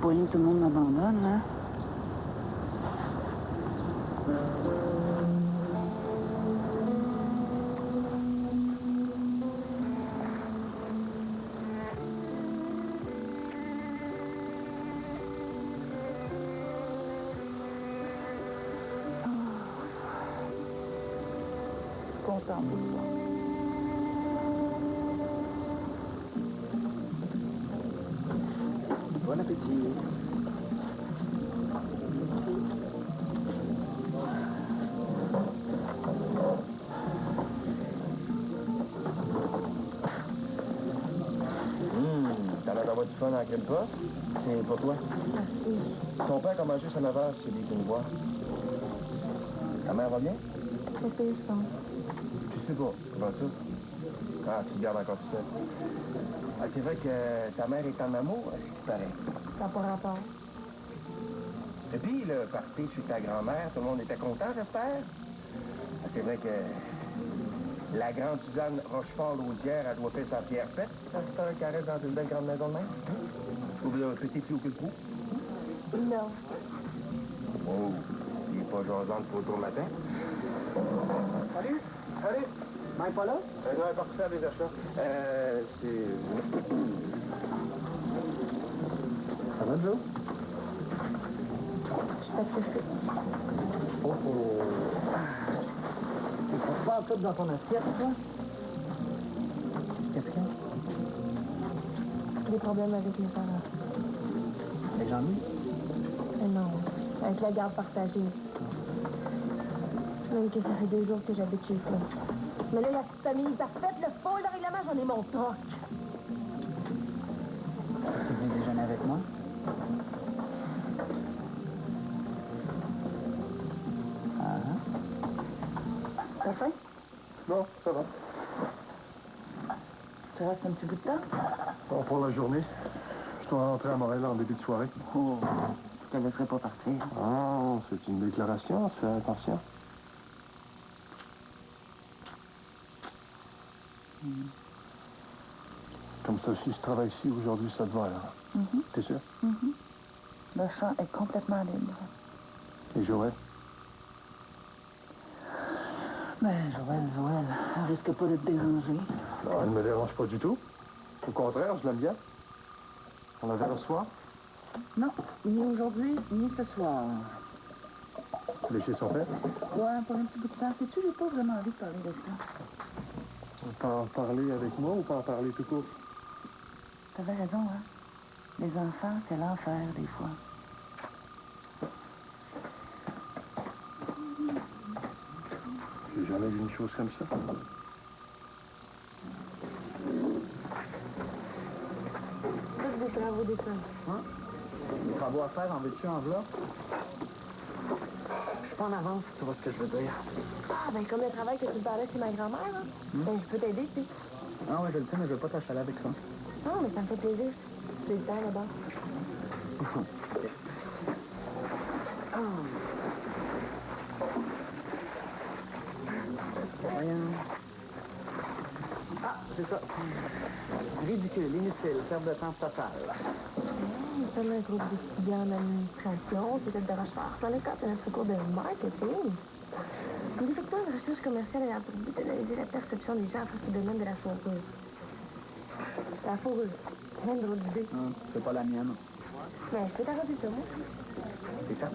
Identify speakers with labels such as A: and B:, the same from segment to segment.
A: pas rien que tout le monde m'abandonne, hein? Content pour toi.
B: Bon appétit.
C: T'as l'air d'avoir du fun en crème pas? C'est pour toi.
D: Merci.
C: Ton père a commencé son avance chez des Québécois. Ta mère va bien?
D: Trop pire, je pense.
C: Tu sais pas. Comment ça? Ah, tu te gardes encore tout seul. Ah, c'est vrai que ta mère est en amour, c'est pareil.
D: Ça n'a pas rapport.
C: Et puis, le party chez ta grand-mère, tout le monde était content, j'espère? Ah, c'est vrai que la grande Suzanne Rochefort-Laudière, elle doit faire sa pierre faite. Ça se fait un carré dans une belle grande maison de même. Ou bien un petit plus haut que le trou.
D: Non.
C: Oh, il n'est pas jasant de photo le matin.
B: Salut. Salut. Mike pas là?
C: Elle doit partir faire des achats. C'est...
B: Ça va, Joe?
D: Je suis sacrifiée.
B: Oh, oh. Tu ne trouves pas tout dans ton assiette, toi? Qu'est-ce qu'il y a?
D: Des problèmes avec mes parents.
B: Les gens mis?
D: Non, avec la garde partagée. Même que ça fait 2 jours que j'habite chez toi. Mais là, la petite famille parfaite, le fond, le règlement, j'en ai mon troc.
B: Tu viens déjeuner avec moi?
D: T'as faim?
C: Non, ça va.
A: Tu restes un petit bout de temps?
C: Bon, pour la journée. Je dois rentrer à Montréal en début de soirée.
A: Oh, je te laisserai pas partir.
C: Ah, c'est une déclaration, fais attention. Comme ça, si je travaille ici aujourd'hui, ça te va, alors. T'es sûr?
A: Le champ est complètement libre.
C: Et Joël?
A: Ben, Joël, elle risque pas de te déranger.
C: Non, elle ne me dérange pas du tout. Au contraire, je l'aime bien. On la verra ce soir.
A: Non, ni aujourd'hui, ni ce soir.
C: Tu l'es chez son père?
A: Ouais, pour un petit bout de temps. Sais-tu, j'ai pas vraiment envie de parler de ça.
C: Pas en parler avec moi ou pas en parler tout court?
A: T'avais raison, hein? Les enfants, c'est l'enfer, des fois.
C: J'ai jamais vu une chose comme ça.
D: Tous des travaux des femmes.
B: Hein? Des travaux à faire, en veux-tu, en v'là? Je suis pas en avance, tu vois ce que je veux dire.
D: Ah, ben comme le travail que tu parlais chez ma grand-mère, hein? Ben, je peux t'aider, tu sais.
B: Ah ouais, je le sais, mais je veux pas t'achaler avec ça.
D: Non, mais ça me fait plaisir. J'ai le temps, là-bas.
B: Voyons. Ah, c'est ça. Ridicule, inutile, perte de temps totale.
D: Nous sommes un groupe d'étudiants en administration, peut-être de recherche, dans le cadre de notre cours de marketing. Nous effectuons une recherche commerciale ayant pour but d'analyser la perception des gens face au domaine de la fourrure. La fourrure, plein de drôles d'idées.
B: C'est pas la mienne.
D: Mais je peux t'arranger ça, moi.
B: C'est ça.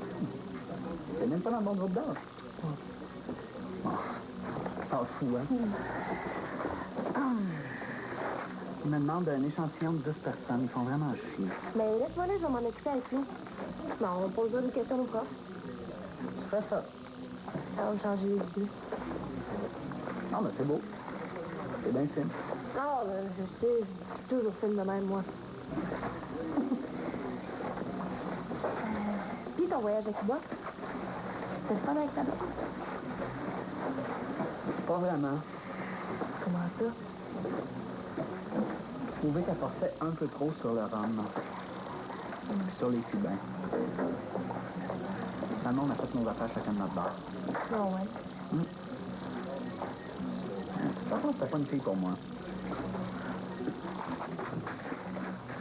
B: C'est même pas dans le bon groupe d'âge. Pas fou, hein? Ils me demandent un échantillon de 10 personnes. Ils font vraiment chier.
D: Mais laisse-moi là, je vais m'en occuper avec lui. Non, on posera des questions aux profs.
B: Tu fais ça.
D: Ça va me changer les idées.
B: Non, mais c'est beau. C'est bien simple.
D: Ah, ben, je sais, j'ai toujours fait de même, moi. Puis ton voyage à Cuba? C'est le fun avec ta blonde?
B: Pas vraiment.
D: Comment ça?
B: Je trouvais qu'elle portait un peu trop sur le rhum. Puis sur les Cubains. Finalement, on a fait nos affaires chacun de notre bar.
D: Non, ouais.
B: Par contre, c'était pas une fille pour moi.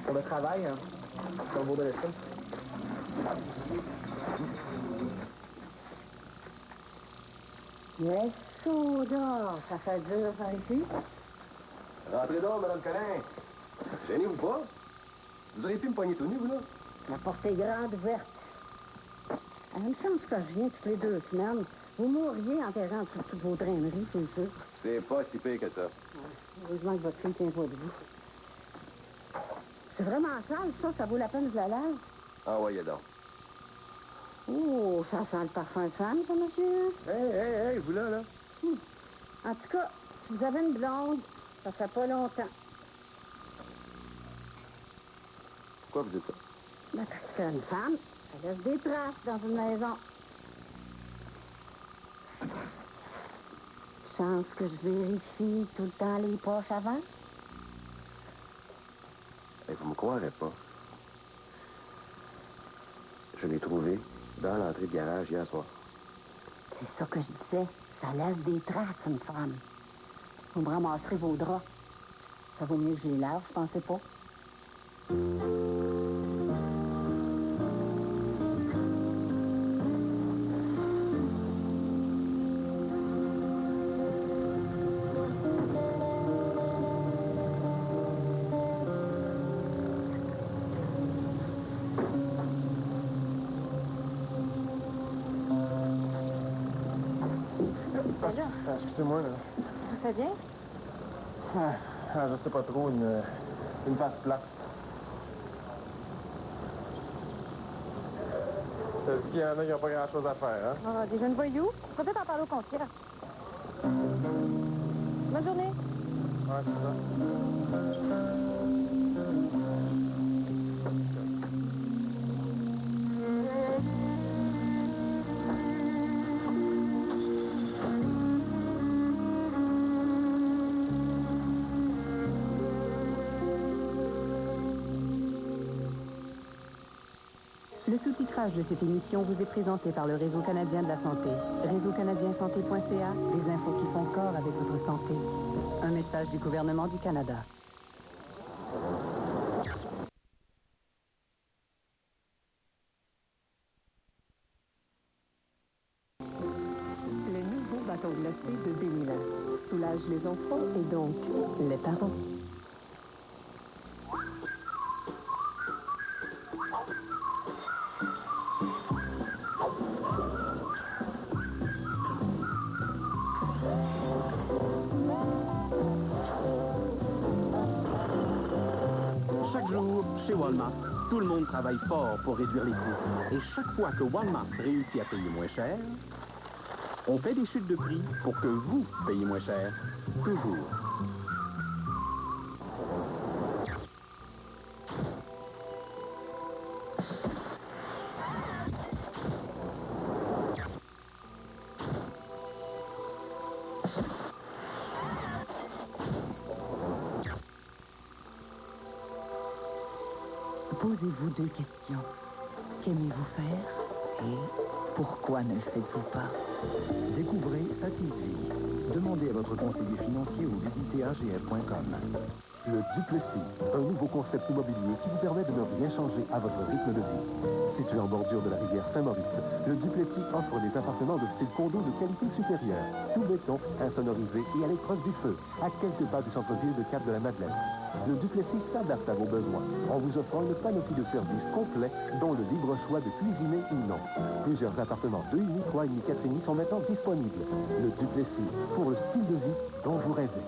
B: Pour le travail, ça vaudrait ça.
A: Yes, soda, ça fait dur par ici.
C: Rentrez donc, Mme Collin. Gênez-vous pas. Vous auriez pu me poigner tout nu, vous, là?
A: La porte est grande ouverte. Il me semble que je viens toutes les 2 semaines. Vous mourriez en terrant toutes vos draineries, c'est sûr.
C: C'est pas si pire que ça.
A: Heureusement que votre fille tient pas debout. C'est vraiment sale, ça. Ça vaut la peine de la lave.
C: Envoyez donc.
A: Oh, ça sent le parfum de femme, ça, monsieur.
C: Hey, vous là?
A: En tout cas, si vous avez une blonde, ça fait pas longtemps.
C: Pourquoi vous dites ça?
A: Ben, parce qu'une femme, ça laisse des traces dans une maison. Chance que je vérifie tout le temps les poches avant.
C: Hey, vous me croirez pas. Je l'ai trouvé dans l'entrée de garage hier soir.
A: C'est ça que je disais. Ça laisse des traces, une femme. Vous me ramasserez vos draps. Ça vaut mieux que je les lave, je pensais pas.
C: Excusez-moi, là.
D: Ça fait bien?
C: Je sais pas trop, une face plate. Ça dit qu'il y en a qui n'ont pas grand-chose à faire, hein?
D: Ah, des jeunes voyous? Peut-être en parler au concierge. Bonne journée.
C: Ouais, c'est ça.
E: Le sous-titrage de cette émission vous est présenté par le Réseau canadien de la santé. Réseau-canadien-santé.ca, des infos qui font corps avec votre santé. Un message du gouvernement du Canada. Le nouveau bâton glacé de Bénila soulage les enfants et donc les parents.
F: Chaque jour, chez Walmart, tout le monde travaille fort pour réduire les coûts. Et chaque fois que Walmart réussit à payer moins cher, on fait des chutes de prix pour que vous payiez moins cher. Toujours.
E: Posez-vous 2 questions. Qu'aimez-vous faire et pourquoi ne le faites-vous pas?
G: Découvrez Satisfy. Demandez à votre conseiller financier ou visitez agf.com. Le Duplessis, un nouveau concept immobilier qui vous permet de ne rien changer à votre rythme de vie. Situé en bordure de la rivière Saint-Maurice, le Duplessis offre des appartements de style condo de qualité supérieure, tout béton, insonorisé et à l'épreuve du feu, à quelques pas du centre-ville de Cap-de-la-Madeleine. Le Duplessis s'adapte à vos besoins en vous offrant une panoplie de services complets, dont le libre choix de cuisiner ou non. Plusieurs appartements 2,5, 3,5, 4,5 sont maintenant disponibles. Le Duplessis, pour le style de vie dont vous rêvez.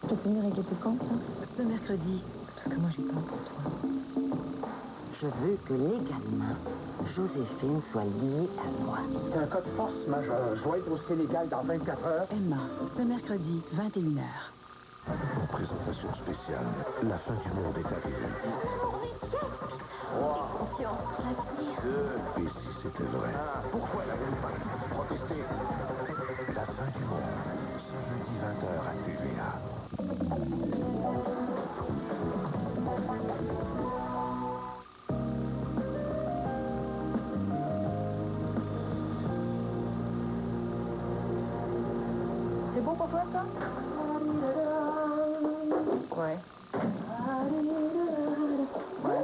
D: T'as-tu venu régler tes comptes, là?
E: Ce mercredi, parce que moi j'ai peur pour toi.
A: Je veux que légalement, Joséphine soit liée à moi.
B: C'est un cas de force majeure. Je dois être au Sénégal dans 24 heures.
E: Emma, ce mercredi, 21h.
G: Présentation spéciale. La fin du monde est arrivée. Et si c'était vrai?
C: Pourquoi n'avez-vous pas protesté?
G: La fin du monde. Ce jeudi 20h à TVA.
D: C'est bon pour toi, ça?
A: Ouais. Ouais.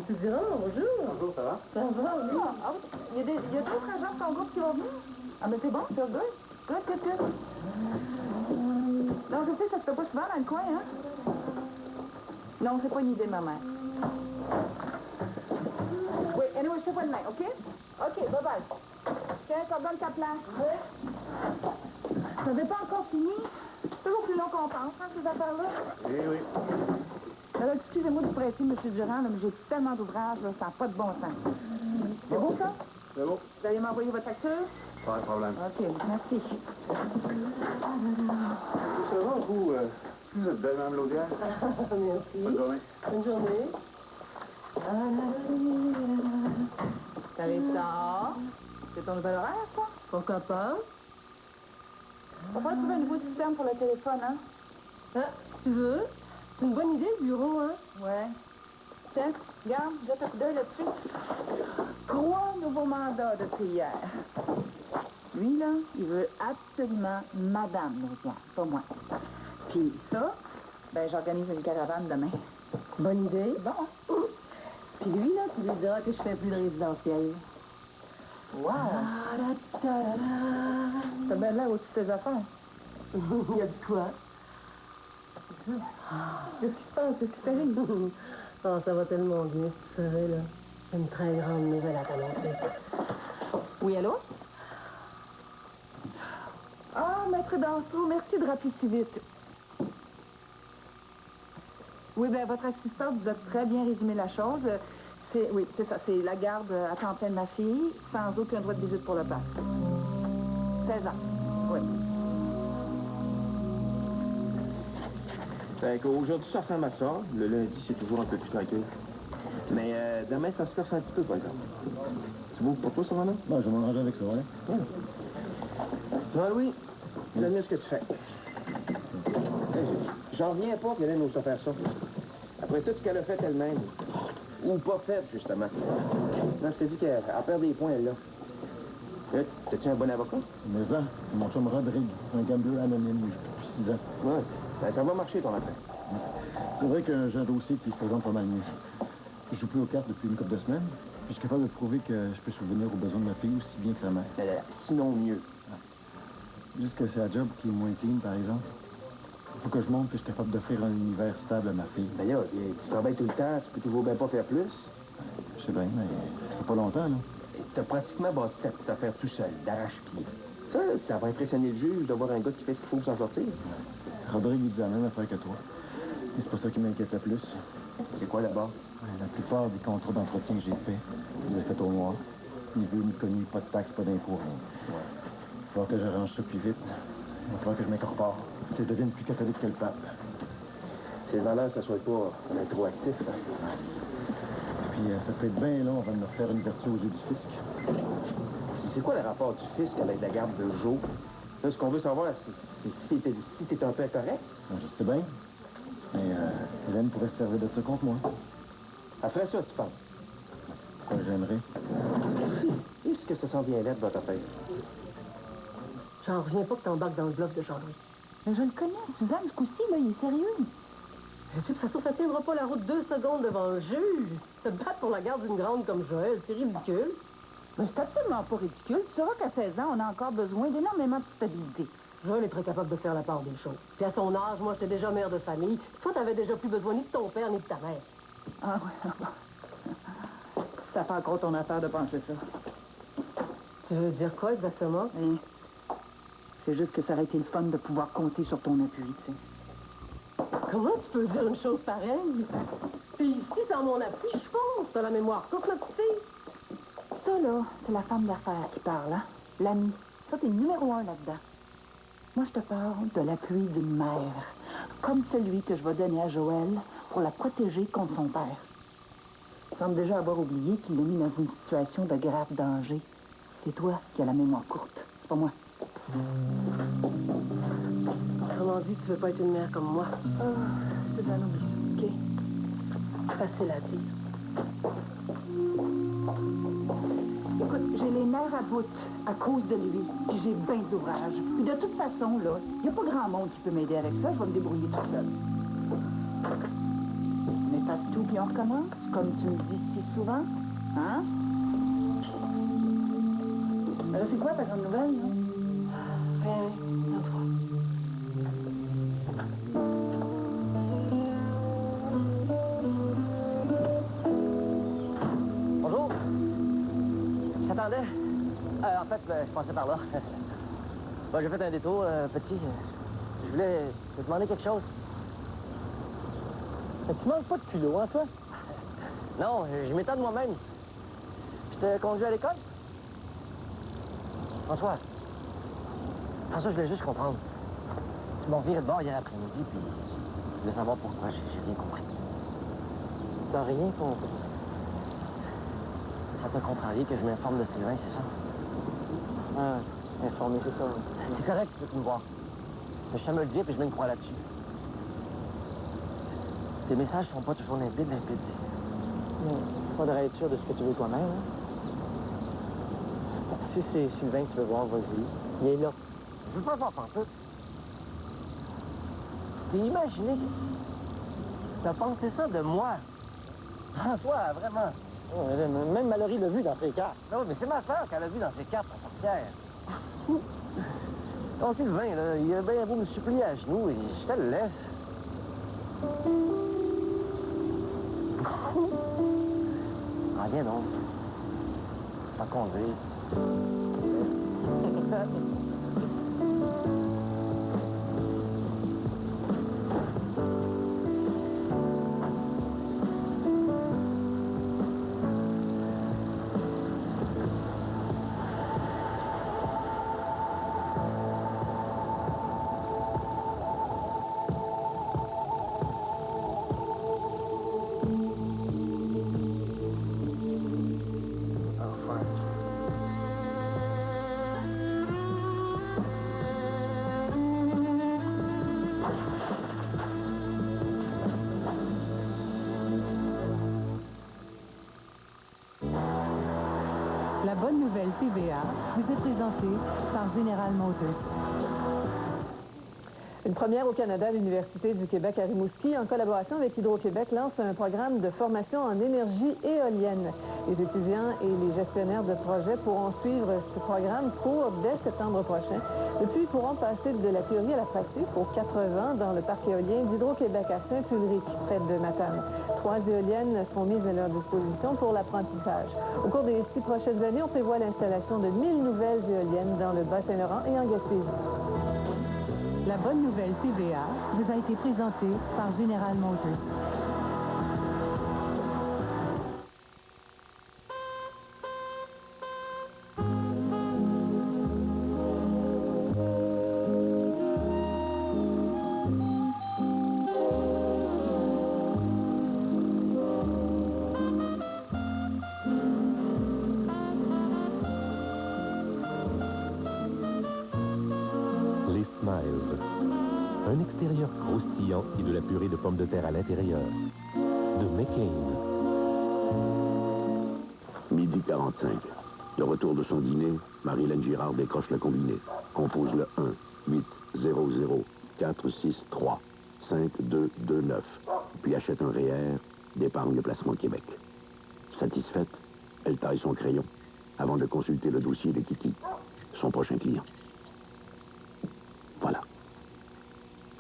A: Tu diras bonjour.
B: bonjour, ça va?
D: Ça va, oui. Ah, il y a d'autres agents de ton groupe qui vont venir? Ah, mais c'est bon, c'est good. Good. Non, je sais, ça se fait pas souvent dans le coin, hein? Non, c'est pas une idée, ma mère. Oui, anyway, je te vois demain, OK? OK, bye-bye. Tiens, ça donne ta place. Oui. Ça n'avait pas encore fini? C'est toujours plus long qu'on pense, hein, ces affaires-là?
C: Oui.
D: Alors, excusez-moi de vous presser, M. Durand, là, mais j'ai tellement d'ouvrages, là, ça n'a pas de bon sens. C'est beau, ça?
B: C'est bon.
D: Vous allez m'envoyer votre facture?
B: Pas de problème.
D: OK, merci.
B: Ça va, vous? Vous êtes belle, Mme Laudière?
E: Merci.
B: Bonne journée.
E: Bonne journée.
D: T'arrives tard. C'est ton nouvel horaire, ça?
E: Pourquoi pas?
D: On va trouver un nouveau système pour le téléphone, hein?
E: Ah, tu veux? C'est une bonne idée, le bureau, hein?
D: Ouais. Tiens, regarde, jette un coup d'œil là-dessus. 3 nouveaux mandats depuis hier. Lui, là, il veut absolument Madame Laudière, pas moi. Puis ça, ben j'organise une caravane demain.
E: Bonne idée.
D: Bon, hein?
E: Puis lui, là, tu lui diras que je fais plus de résidentiel.
D: Wow! T'as bien l'air au-dessus de tes affaires.
E: Il y a de quoi?
D: Qu'est-ce qui se passe? Qu'est-ce qui t'arrive?
E: Oh, ça va tellement bien, vous savez, là. J'ai une très grande nouvelle à t'annoncer.
D: Oui, allô? Ah, Maître Danseau, merci de rappeler si vite. Oui, bien, votre assistante vous a très bien résumé la chose. Oui, c'est ça, c'est la garde à temps plein de ma fille, sans aucun droit de visite pour le pass. 16 ans, oui.
C: Fait qu'aujourd'hui, ça ressemble à ça. Le lundi, c'est toujours un peu plus tranquille. Mais demain, ça se corse un petit peu, par exemple. C'est beau pour toi, ça, Ronan?
G: Non, je vais m'arranger avec ça, ouais.
C: Jean-Louis, j'aime bien ce que tu fais. J'en reviens pas qu'elle nous faire ça. Après tout ce qu'elle a fait elle-même. Ou pas fait, justement. Non, je t'ai dit qu'elle perd des points, elle, là. T'as-tu un bon avocat?
G: Mais ça, c'est mon chum Rodrigue, un gambler anonyme depuis 6 ans.
C: Ouais. Ben, ça va marcher, ton affaire.
G: C'est vrai que j'ai un dossier qui se présente pas mal mieux. Je joue plus aux cartes depuis une couple de semaines, puis je suis capable de prouver que je peux subvenir aux besoins de ma fille aussi bien que sa mère.
C: Sinon mieux.
G: Juste que c'est la job qui est moins clean, par exemple. Il faut que je montre que je suis capable d'offrir un univers stable à ma fille.
C: Ben là, tu travailles tout le temps, tu peux toujours bien pas faire plus.
G: Je sais bien, mais ça fait pas longtemps, là.
C: T'as pratiquement bâti ta petite affaire tout seul, d'arrache-pied. Ça va impressionner le juge d'avoir un gars qui fait ce qu'il faut pour s'en sortir.
G: Rodrigue, il dit la même affaire que toi. Mais c'est pas ça qui m'inquiète le plus.
C: C'est quoi d'abord?
G: La plupart des contrats d'entretien que j'ai faits, je les ai faits au noir. Ni vu, ni connu, pas de taxes, pas d'impôts, rien. Il va falloir que j'arrange ça plus vite. Il va falloir que je m'incorpore. Que je devienne plus catholique que le pape.
C: Ces valeurs, ça soit pas rétroactif. Hein?
G: Puis ça peut être bien long avant de me faire une ouverture aux yeux du fisc.
C: C'est quoi le rapport du fisc avec la garde de Joe? Là, ce qu'on veut savoir, c'est si t'es un peu incorrect.
G: Je sais bien. Mais Hélène pourrait se servir de ça contre moi.
C: Après ça, tu penses?
G: Pourquoi j'aimerais?
C: Est-ce que ça sent bien lettre, votre affaire?
E: J'en reviens pas que t'embarques dans le bluff de Jean-Louis.
D: Mais je le connais, Suzanne, ce coup-ci, là, il est sérieux.
E: De toute façon, ça tiendra pas la route 2 secondes devant le juge. Se battre pour la garde d'une grande comme Joël, c'est ridicule.
D: Mais c'est absolument pas ridicule. Tu sauras qu'à 16 ans, on a encore besoin d'énormément de stabilité.
E: Joël est très capable de faire la part des choses. Puis à son âge, moi, j'étais déjà mère de famille. Toi, t'avais déjà plus besoin ni de ton père ni de ta mère.
D: Ah ouais, bon. Ça fait encore ton affaire de penser ça.
E: Tu veux dire quoi exactement?
D: Hein? C'est juste que ça aurait été le fun de pouvoir compter sur ton appui, tu sais.
E: Comment tu peux dire une chose pareille? Puis ici, sans mon appui, je pense. T'as la mémoire courte, la petite fille.
D: Ça, là, c'est la femme d'affaires qui parle, hein? L'ami. Ça, t'es le numéro 1 là-dedans. Moi, je te parle de l'appui d'une mère, comme celui que je vais donner à Joël pour la protéger contre son père. Il semble déjà avoir oublié qu'il l'a mis dans une situation de grave danger. C'est toi qui as la mémoire courte, c'est pas moi.
E: Autrement dit, tu veux pas être une mère comme moi.
D: Ah, c'est bien oubli, OK?
E: Facile à dire.
D: Écoute, j'ai les nerfs à bout à cause de lui, puis j'ai bien d'ouvrages. Puis de toute façon, là, il n'y a pas grand monde qui peut m'aider avec ça. Je vais me débrouiller toute seule. On efface tout, puis on recommence, comme tu me dis si souvent.
A: Hein? Alors, c'est quoi ta grande nouvelle, là?
D: Rien, en toi.
B: Bonjour. J'attendais. En fait, je passais par là. J'ai fait un détour, petit. Je voulais te demander quelque chose. Mais tu manges pas de culot, hein, toi? Non, je m'étonne moi-même. Je te conduis à l'école? François, je voulais juste comprendre. Tu m'as viré de bord hier après-midi, puis je voulais savoir pourquoi. J'ai rien compris. T'as rien compris? Ça te contrarie que je m'informe de Sylvain, c'est ça? Ah, informé, c'est ça. C'est correct, tu peux me voir. Mais je te me le dire, puis je mets une croix là-dessus. Tes messages sont pas toujours limpides. Mais faudrait être sûr de ce que tu veux toi-même, hein? Si c'est Sylvain que tu veux voir, vas-y. Il est là. Je veux pas voir pantoute. T'es imaginé que t'as pensé ça de moi? François, vraiment. Même Mallory l'a vu dans ses cartes. Non, mais c'est ma soeur qu'elle a vu dans ses cartes, la sorcière. Ton Sylvain, là, il a bien beau me supplier à genoux et je te le laisse. Ah, viens donc. Pas conduire.
E: La bonne nouvelle TVA vous est présentée par Général Motors.
H: Une première au Canada, l'Université du Québec à Rimouski, en collaboration avec Hydro-Québec, lance un programme de formation en énergie éolienne. Les étudiants et les gestionnaires de projets pourront suivre ce programme court dès septembre prochain. Depuis, ils pourront passer de la théorie à la pratique pour 80 dans le parc éolien d'Hydro-Québec à Saint-Ulrich, près de Matane. 3 éoliennes seront mises à leur disposition pour l'apprentissage. Au cours des 6 prochaines années, on prévoit l'installation de 1000 nouvelles éoliennes dans le Bas-Saint-Laurent et en Gaspésie.
E: La bonne nouvelle TVA vous a été présentée par Général Motors.
G: Les Smiles. Un extérieur croustillant et de la purée de pommes de terre à l'intérieur. De McCain.
I: Midi 45. Le retour de son dîner, Marilyn Girard décroche le combiné. Compose le 1-800-463-5229. Puis achète un REER d'épargne placement Québec. Satisfaite, elle taille son crayon avant de consulter le dossier de Kitty, son prochain client. Voilà.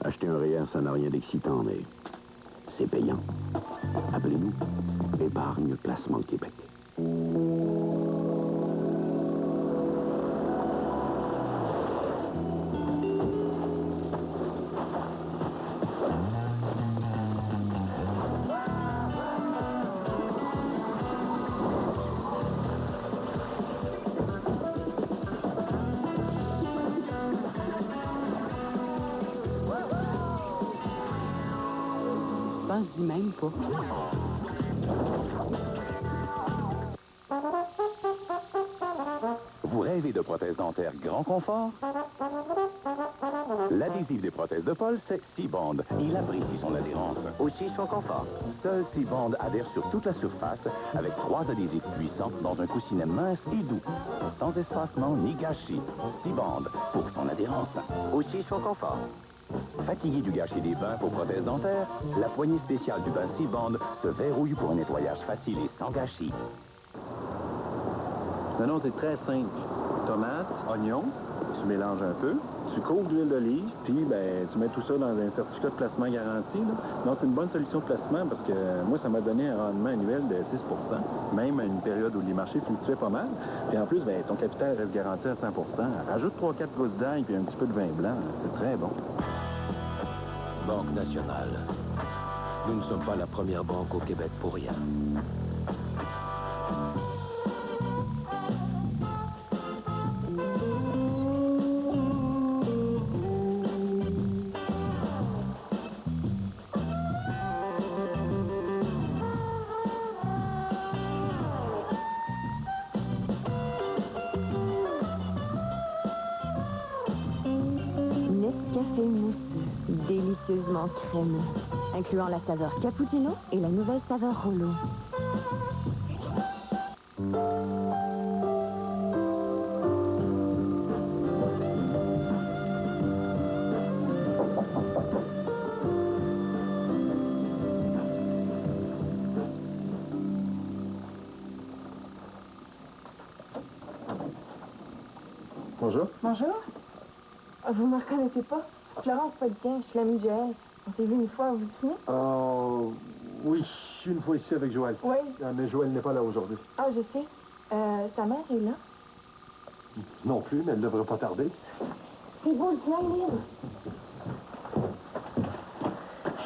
I: Acheter un REER, ça n'a rien d'excitant, mais c'est payant. Appelez-nous Épargne Placement Québec.
E: Pense-y même pas.
F: Vous rêvez de prothèses dentaires grand confort? L'adhésif des prothèses de Paul, c'est C-Bond. Il apprécie son adhérence. Aussi son confort. Seul C-Bond adhère sur toute la surface avec 3 adhésifs puissants dans un coussinet mince et doux. Sans espacement ni gâchis. C-Bond pour son adhérence. Aussi son confort. Fatigué du gâchis des bains pour prothèses dentaires, la poignée spéciale du bain C-Bond se verrouille pour un nettoyage facile et sans gâchis. Non, c'est très simple. Tomates, oignons, tu mélanges un peu, tu couvres d'huile d'olive, puis ben, tu mets tout ça dans un certificat de placement garanti. Là. Donc, c'est une bonne solution de placement parce que moi, ça m'a donné un rendement annuel de 6 même à une période où les marchés fluctuaient pas mal. Puis en plus, ben, ton capital reste garanti à 100 Rajoute 3-4 gousses d'ail puis un petit peu de vin blanc. C'est très bon.
I: Banque nationale. Nous ne sommes pas la première banque au Québec pour rien.
D: Nescafé mousseux, délicieusement crémeux, incluant la saveur cappuccino et la nouvelle saveur rouleau.
C: Bonjour.
D: Bonjour. Vous me reconnaissez pas? Florence Poliquin, je suis l'amie de Joël. On s'est vu une fois, vous vous souvenez?
C: Oui, je suis une fois ici avec Joël.
D: Oui.
C: Mais Joël n'est pas là aujourd'hui.
D: Ah, je sais. Sa mère est là.
C: Non plus, mais elle ne devrait pas tarder.
D: C'est beau, le plein libre.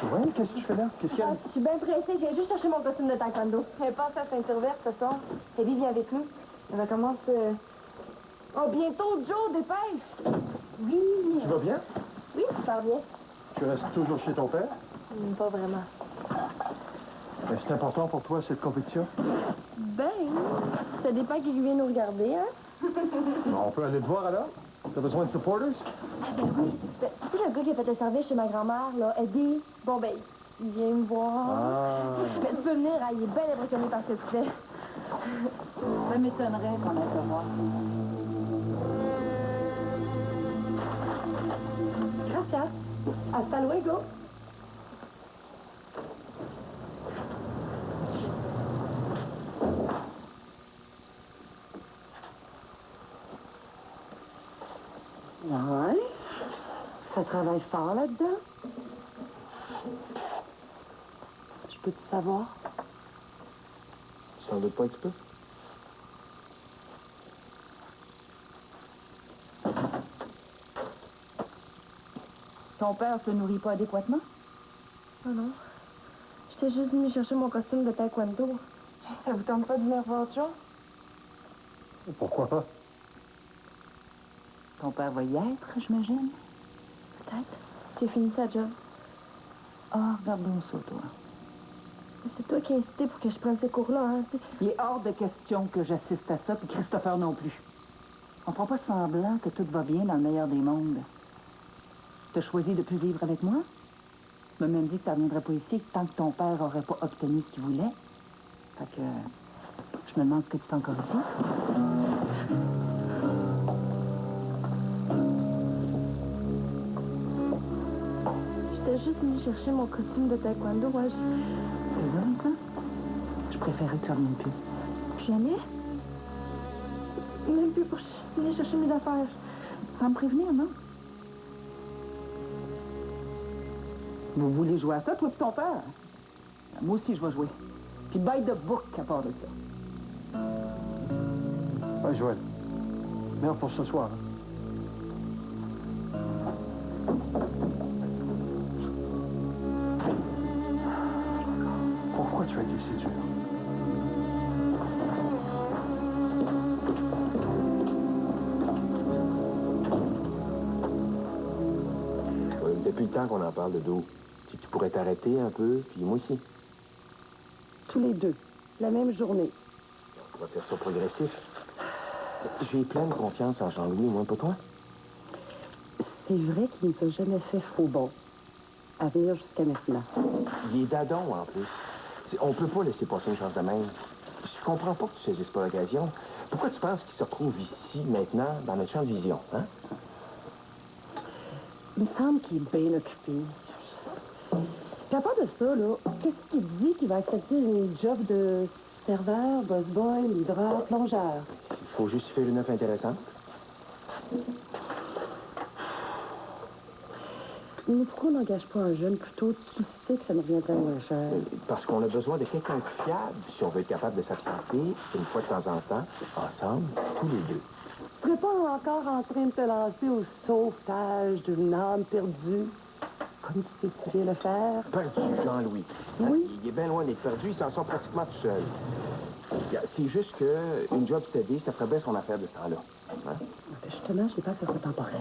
C: Joël, qu'est-ce que tu fais là? Qu'est-ce qu'il y a?
D: Je suis bien pressée, je viens juste chercher mon costume de taekwondo. Elle passe à Saint-Hubert ce soir. Ellie vient avec nous. Elle va commencer... Oh, bientôt, Joe, dépêche! Oui.
C: Tu vas bien?
D: Oui, super bien.
C: Tu restes toujours chez ton père?
D: Pas vraiment.
C: C'est important pour toi, cette compétition?
D: Ben, ça dépend qui vient nous regarder, hein?
C: On peut aller te voir alors? T'as besoin de supporters?
D: Ben oui. Ben, tu sais, le gars qui a fait le service chez ma grand-mère, là, Eddie, bon, ben, il vient me voir. Ben, tu peux venir, hein, il est bien impressionné par ce que tu fais.
A: Ça m'étonnerait qu'on aille te voir.
D: Gracias. Hasta luego.
A: Ouais. Ça travaille fort là-dedans. Je peux-tu savoir?
C: Sans doute pas un petit peu.
A: Ton père se nourrit pas adéquatement?
D: Oh non. J'étais juste venue chercher mon costume de taekwondo. Ça vous tente pas de venir voir Joe?
C: Pourquoi pas?
A: Ton père va y être, j'imagine?
D: Peut-être. J'ai fini sa job.
A: Ah, regarde donc ça, toi.
D: C'est toi qui as insisté pour que je prenne ces cours-là, hein?
A: Il est hors de question que j'assiste à ça, puis Christopher non plus. On fera pas semblant que tout va bien dans le meilleur des mondes. T'as choisi de plus vivre avec moi? Tu m'as même dit que tu reviendrais pas ici tant que ton père aurait pas obtenu ce qu'il voulait. Fait que je me demande ce que tu fais encore ici.
D: J'étais juste venue chercher mon costume de taekwondo, ouais.
A: C'est vrai, ça? Je préférais que tu reviennes plus.
D: Jamais? Même plus pour venir chercher mes affaires.
A: Sans me prévenir, non? Vous voulez jouer à ça, toi et ton père? Moi aussi, je vais jouer. Puis by the book à part de ça.
C: Ouais, Joël. Viens pour ce soir. Hein. Pourquoi tu as été si dur?
B: Depuis le temps qu'on en parle de dos, tu pourrais t'arrêter un peu, puis moi aussi.
A: Tous les deux, la même journée.
B: On va faire ça progressif. J'ai pleine confiance en Jean-Louis, moi, pas toi?
A: C'est vrai qu'il ne nous a jamais fait faux bon. À venir jusqu'à maintenant.
B: Il est dadon, en plus. On peut pas laisser passer une chance de même. Je comprends pas que tu saisisses pas l'occasion. Pourquoi tu penses qu'il se retrouve ici, maintenant, dans notre champ de vision, hein?
A: Il me semble qu'il est bien occupé. Puis à part de ça, là, qu'est-ce qu'il dit qu'il va accepter une job de
E: Serveur, boss boy, livreur, plongeur.
C: Il faut justifier une offre intéressante.
E: Mais pourquoi on n'engage pas un jeune plutôt? Tu sais que ça nous reviendrait moins cher.
C: Parce qu'on a besoin de quelqu'un de fiable si on veut être capable de s'absenter une fois de temps en temps, ensemble, tous les deux.
E: Tu serais pas encore en train de te lancer au sauvetage d'une âme perdue, comme tu sais que tu viens le faire?
C: Perdu, Jean-Louis.
E: Oui.
C: Il est bien loin d'être perdu, il s'en sort pratiquement tout seul. C'est juste qu'une job steady, ça ferait bien son affaire de ce temps-là. Hein?
E: Justement, je n'ai pas que ça soit temporaire.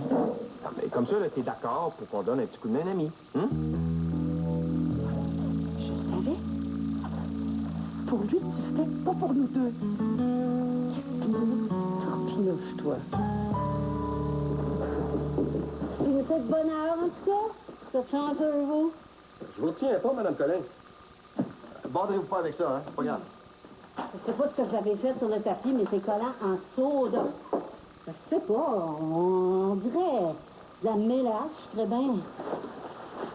C: Ah, mais comme ça, t'es d'accord pour qu'on donne un petit coup de main à un ami. Hein?
E: Je savais. Pour lui, tu fais, pas pour nous deux. Torpinoche-toi.
J: Vous êtes de bonne heure, en tout cas? Ça chante un peu, vous?
B: Je vous retiens pas, Mme Collin. Bordez-vous pas avec ça, hein? Pas grave.
J: Je sais pas ce que j'avais fait sur le tapis, mais c'est collant en soda. Je sais pas, on dirait de la mélasse, très bien.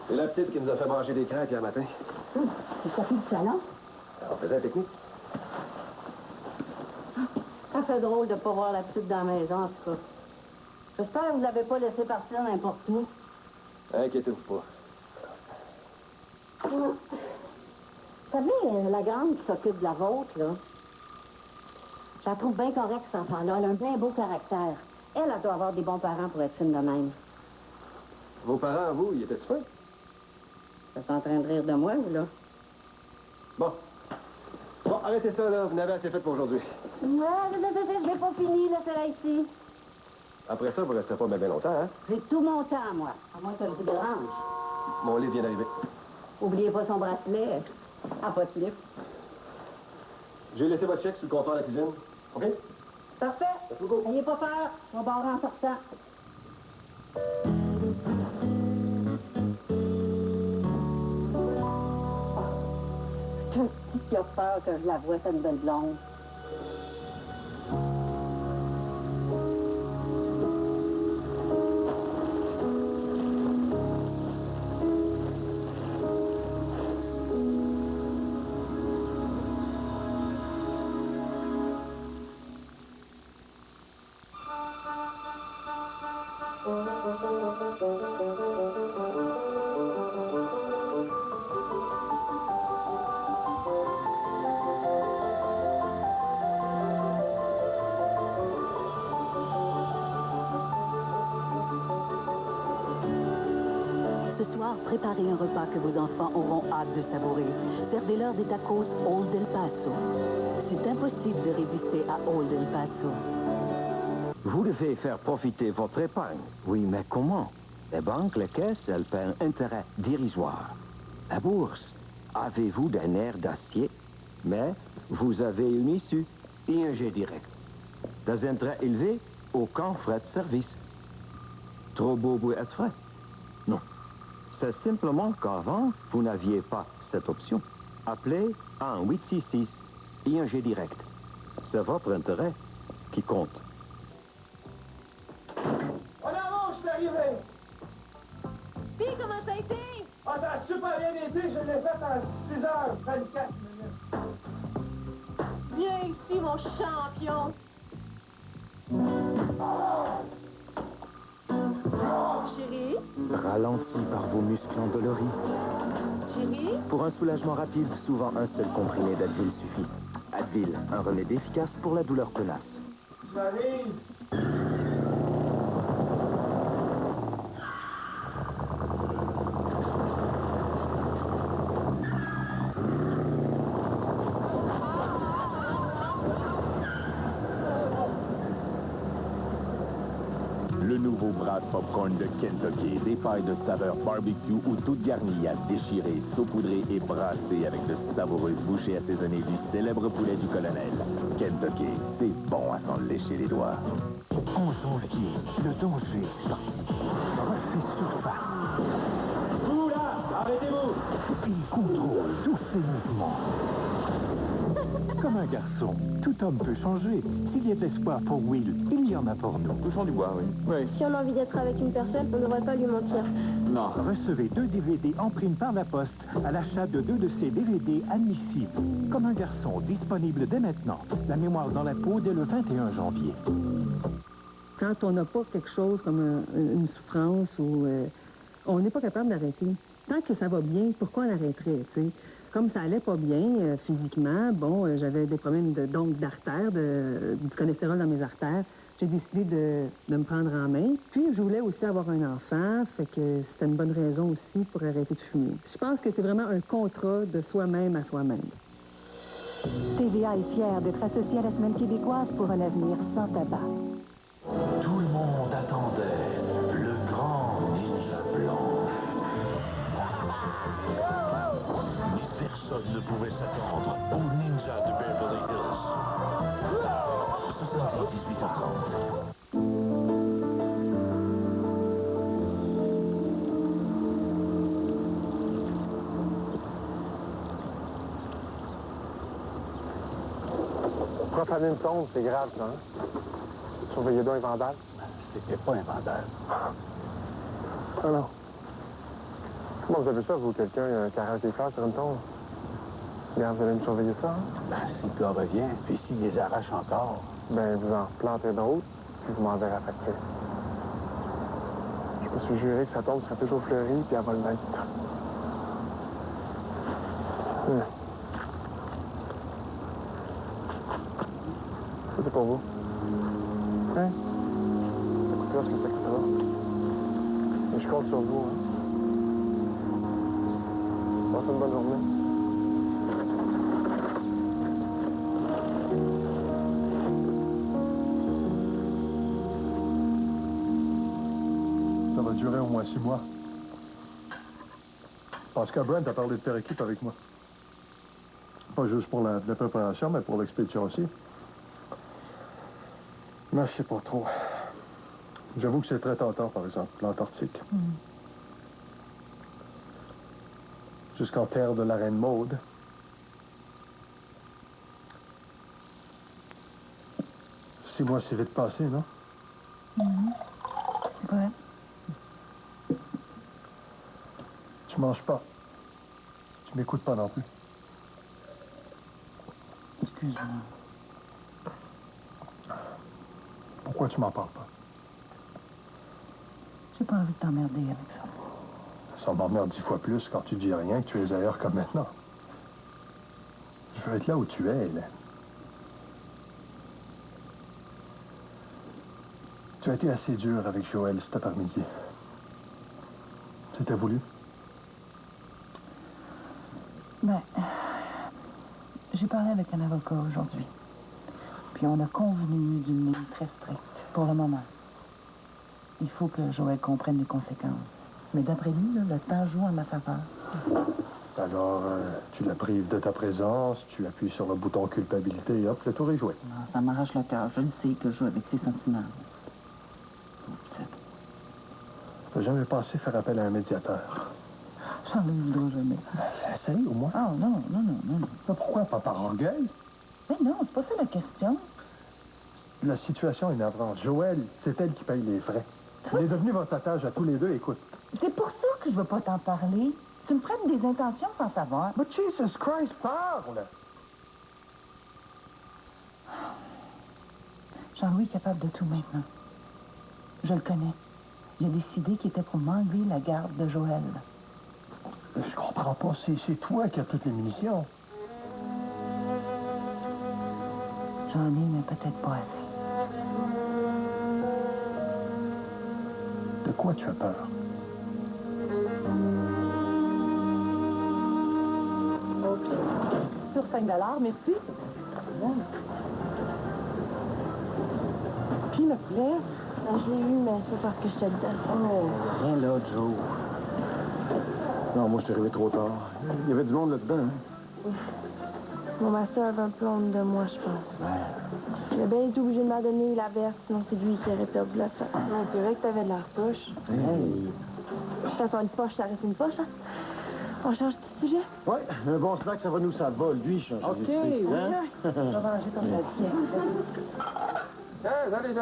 B: C'est la petite qui nous a fait manger des crêpes hier matin.
J: C'est le tapis du salon?
B: On faisait la technique.
J: Ça fait drôle de pas voir la petite dans la maison, en tout cas. J'espère que vous l'avez pas laissé partir n'importe où.
B: Inquiétez-vous pas.
J: Vous savez, la grande qui s'occupe de la vôtre, là, je la trouve bien correcte, cette enfant-là. Elle a un bien beau caractère. Elle doit avoir des bons parents pour être fine de même.
B: Vos parents, vous, ils étaient fins?
J: Vous êtes en train de rire de moi, vous, là?
B: Bon. Bon, arrêtez ça, là. Vous n'avez assez fait pour aujourd'hui.
J: Ouais, je n'ai pas fini, là, c'est là ici.
B: Après ça, vous resterez pas bien longtemps, hein?
J: J'ai tout mon temps, moi. À moins que ça vous dérange.
B: Mon livre vient d'arriver.
J: Oubliez pas son bracelet. Ah, pas de slip.
B: J'ai laissé votre chèque sur le comptoir de la cuisine. OK?
J: Parfait.
B: Merci beaucoup.
J: N'ayez pas peur. On va barrer en sortant. C'est un petit qui a peur que je la voie, cette belle blonde.
E: Ce soir, préparez un repas que vos enfants auront hâte de savourer. Servez-leur des tacos Old El Paso. C'est impossible de résister à Old El Paso.
K: Vous devez faire profiter votre épargne. Oui, mais comment? Les banques, les caisses, elles paient un intérêt dérisoire. La bourse, avez-vous des nerfs d'acier? Mais vous avez une issue, ING direct. Des intérêts élevés, aucun frais de service. Trop beau pour être vrai? Non. C'est simplement qu'avant, vous n'aviez pas cette option. Appelez 1-866 ING direct. C'est votre intérêt qui compte.
B: On avance, je suis arrivé!
H: Puis, comment ça a été?
B: Ah, ça a super bien été, je l'ai fait en 6h24 minutes.
H: Viens ici, mon champion. Chérie?
K: Ralenti par vos muscles endoloris.
H: Chérie?
K: Pour un soulagement rapide, souvent un seul comprimé d'Advil suffit. Advil, un remède efficace pour la douleur tenace.
B: J'arrive!
L: Le nouveau bras de popcorn de Kentucky, des pailles de saveur barbecue ou toutes garnies à déchirer, saupoudrer et brasser avec de savoureuses bouchées assaisonnées du célèbre poulet du colonel. Kentucky, c'est bon à s'en lécher les doigts.
G: 11 janvier, le danger est sorti. Refait surface.
B: Vous, là! Arrêtez-vous!
G: Il contrôle tous ses mouvements. Comme un garçon, tout homme peut changer. S'il y a de l'espoir pour Will, il y en a pour nous.
M: Touchons du bois, oui.
D: Si on a envie d'être avec une personne, on ne devrait pas lui mentir.
M: Non.
G: Recevez 2 DVD en prime par la poste à l'achat de 2 de ces DVD admissibles. Comme un garçon, disponible dès maintenant. La mémoire dans la peau dès le 21 janvier.
N: Quand on n'a pas quelque chose comme une souffrance ou on n'est pas capable d'arrêter. Tant que ça va bien, pourquoi on arrêterait, tu sais? Comme ça allait pas bien physiquement, bon, j'avais des problèmes d'artères, du cholestérol dans mes artères. J'ai décidé de me prendre en main. Puis, je voulais aussi avoir un enfant, fait que c'était une bonne raison aussi pour arrêter de fumer. Je pense que c'est vraiment un contrat de soi-même à soi-même.
E: TVA est fière d'être associée à la Semaine québécoise pour un avenir sans tabac.
O: Tout le monde attendait le grand ninja blanc. Personne ne pouvait s'attendre au ninja de Beverly Hills. Ce sera 18h30.
P: Profaner une tombe, c'est grave, ça, hein? Surveillez donc un vandale.
I: C'était pas un vandale.
P: Ah non. Comment vous avez ça, vous, quelqu'un, il y a un karatéka sur une tombe? Regarde, vous allez me surveiller ça, hein?
I: Ben, si le gars revient, puis s'il les arrache encore.
P: Ben, vous en plantez d'autres, puis vous m'enverrez à facturer. Je me suis juré que sa tombe serait toujours fleurie, puis elle va le mettre. Ça, c'est pour vous. Hein? Écoutez ce que ça coûtera. Mais je compte sur vous, hein? Passez une bonne journée.
Q: Ça va durer au moins 6 mois. Parce que Brent a parlé de faire équipe avec moi. Pas juste pour la préparation, mais pour l'expédition aussi. Mais je sais pas trop. J'avoue que c'est très tentant, par exemple, l'Antarctique. Jusqu'en terre de la Reine Maude. 6 mois, c'est vite passé, non?
A: Ouais.
Q: Tu manges pas. Tu m'écoutes pas non plus.
A: Excuse-moi.
Q: Pourquoi tu m'en parles pas?
A: J'ai pas envie de t'emmerder avec ça.
Q: Ça m'emmerde 10 fois plus quand tu dis rien que tu es ailleurs comme maintenant. Je veux être là où tu es, Hélène. Tu as été assez dur avec Joël cet après-midi. C'était voulu?
A: Ben, j'ai parlé avec un avocat aujourd'hui. Puis on a convenu d'une ligne très stricte pour le moment. Il faut que Joël comprenne les conséquences. Mais d'après lui, là, le temps joue en ma faveur.
Q: Alors, tu la prives de ta présence, tu appuies sur le bouton culpabilité et hop, le tour est joué.
A: Non, ça m'arrache le cœur. Je le sais que je joue avec ses sentiments.
Q: T'as jamais pensé faire appel à un médiateur?
A: J'en ai eu jamais.
Q: Essaye au moins.
A: Ah, non.
Q: Mais pourquoi? Pas par orgueil?
A: Mais non, c'est pas ça la question.
Q: La situation est navrante. Joël, c'est elle qui paye les frais. Il est devenu votre otage à tous les deux, écoute.
A: C'est pour ça que je veux pas t'en parler. Tu me prêtes des intentions sans savoir.
Q: But Jesus Christ, parle!
A: Jean-Louis est capable de tout maintenant. Je le connais. Il a décidé qu'il était pour m'enlever la garde de Joël.
Q: Je comprends pas. C'est toi qui as toutes les munitions.
A: J'en ai, mais peut-être pas assez.
Q: De quoi tu as peur?
H: OK. Sur 5 $, merci. Puis le poulet?
D: Je l'ai eu, mais c'est parce que je te le donne.
I: Oh, rien là, Joe. Non, moi, je suis arrivé trop tard. Il y avait du monde là-dedans, hein?
D: Oui. Mon master avait un peu honte de moi, je pense. J'ai bien été obligé de m'adonner la verse, sinon c'est lui qui aurait perdu la face.
H: Non, c'est vrai que t'avais de l'air poche.
D: De toute façon, une poche, ça reste une poche, hein? On change tout
A: sujet?
B: Oui, un bon snack, ça va nous, ça va. Lui, change
A: OK,
B: d'esprit,
A: oui.
B: hein?
A: Je vais manger comme ça.
P: Salut!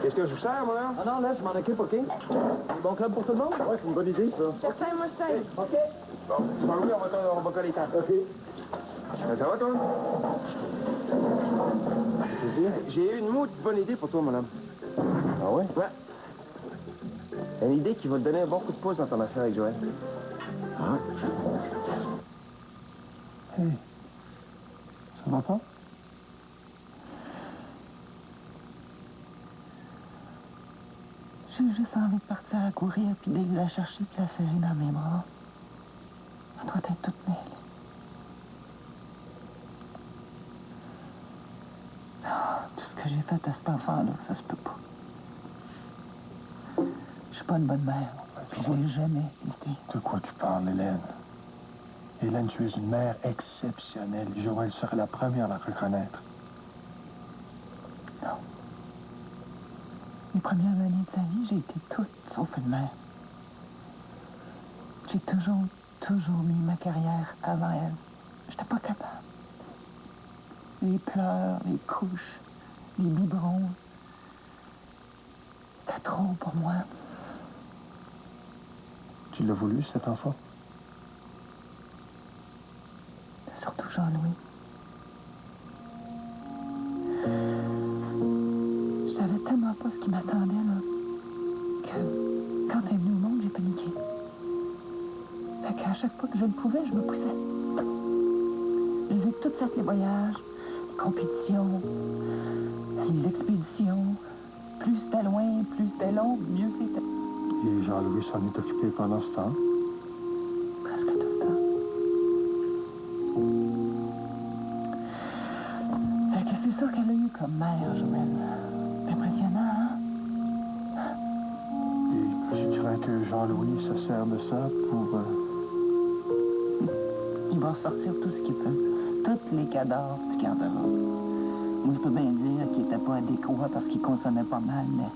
P: Qu'est-ce que je vous sers, moi, là?
B: Ah non, là, je m'en occupe, OK? C'est bon club pour tout le monde? Ouais, c'est une bonne idée, ça.
D: Certain, moi, je t'aide.
B: OK.
P: Bon, tu parles, oui, on va coller les tables.
B: OK.
P: Ça va, toi? J'ai eu une maudite bonne idée pour toi, mon homme.
B: Ah ouais?
P: Ouais. Une idée qui va te donner un bon coup de pouce dans ton affaire avec Joël.
B: Ah.
Q: Hey, ça va pas?
A: J'ai juste envie de partir à courir, puis dès que je la chercher, de la serrer dans mes bras. Elle doit être toute mêlée. Tout ce que j'ai fait à cet enfant-là, ça se peut pas. Je suis pas une bonne mère, puis je l'ai jamais été.
Q: De quoi tu parles, Hélène? Hélène, tu es une mère exceptionnelle. Joël serait la première à la reconnaître.
A: Non. Les premières années de sa vie, j'ai été toute sauf une mère. J'ai toujours mis ma carrière avant elle. J'étais pas capable. Les pleurs, les couches, les biberons. C'était trop pour moi.
Q: Tu l'as voulu, cet enfant?
A: Surtout Jean-Louis. Je savais tellement pas ce qui m'attendait, là, que quand elle est venue au monde, j'ai paniqué. Fait qu'à chaque fois que je le pouvais, je me poussais. Je les ai toutes faites, les voyages, les compétitions, les expéditions. Plus c'était loin, plus c'était long, mieux c'était.
Q: Et Jean-Louis s'en est occupé pendant ce temps?
A: Presque tout le temps. Fait que c'est ça qu'elle a eu comme mère, Joël. C'est impressionnant, hein?
Q: Et tu crains que Jean-Louis se sert de ça pour...
A: Il va ressortir tout ce qu'il peut. Tous les cadavres du garde-robe. Moi, je peux bien dire qu'il était pas adéquat parce qu'il consommait pas mal, mais